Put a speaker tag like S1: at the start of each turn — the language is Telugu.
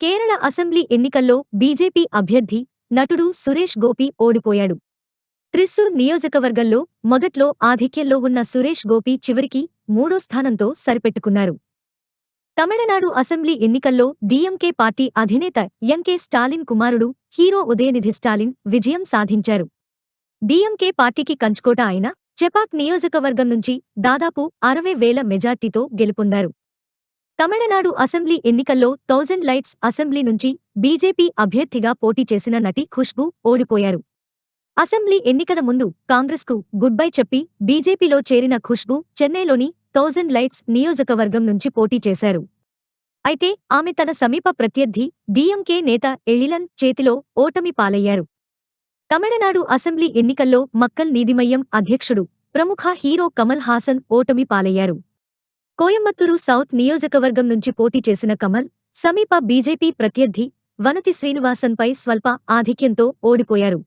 S1: కేరళ అసెంబ్లీ ఎన్నికల్లో బీజేపీ అభ్యర్థి నటుడు సురేష్ గోపి ఓడిపోయాడు. త్రిస్సూర్ నియోజకవర్గంలో మొదట్లో ఆధిక్యంలో ఉన్న సురేష్ గోపి చివరికి మూడో స్థానంతో సరిపెట్టుకున్నారు. తమిళనాడు అసెంబ్లీ ఎన్నికల్లో డీఎంకే పార్టీ అధినేత ఎంకే స్టాలిన్ కుమారుడు హీరో ఉదయనిధి స్టాలిన్ విజయం సాధించారు. డీఎంకే పార్టీకి కంచుకోట అయిన చెపాక్ నియోజకవర్గం నుంచి దాదాపు 60,000 మెజార్టీతో గెలుపొందారు. తమిళనాడు అసెంబ్లీ ఎన్నికల్లో 1000 లైట్స్ అసెంబ్లీ నుంచి బీజేపీ అభ్యర్థిగా పోటీ చేసిన నటి ఖుష్బూ ఓడిపోయారు. అసెంబ్లీ ఎన్నికల ముందు కాంగ్రెస్కు గుడ్ బై చెప్పి బీజేపీలో చేరిన ఖుష్బూ చెన్నైలోని 1000 లైట్స్ నియోజకవర్గం నుంచి పోటీ చేశారు. అయితే ఆమె తన సమీప ప్రత్యర్థి డీఎంకే నేత ఎళిలన్ చేతిలో ఓటమి పాలయ్యారు. తమిళనాడు అసెంబ్లీ ఎన్నికల్లో మక్కల్ నీదిమయ్యం అధ్యక్షుడు ప్రముఖ హీరో కమల్ హాసన్ ఓటమి పాలయ్యారు. కోయంబత్తూరు సౌత్ నియోజకవర్గం నుంచి పోటీ చేసిన కమల్ సమీప బీజేపీ ప్రత్యర్థి వనతి శ్రీనివాసన్పై స్వల్ప ఆధిక్యంతో ఓడిపోయారు.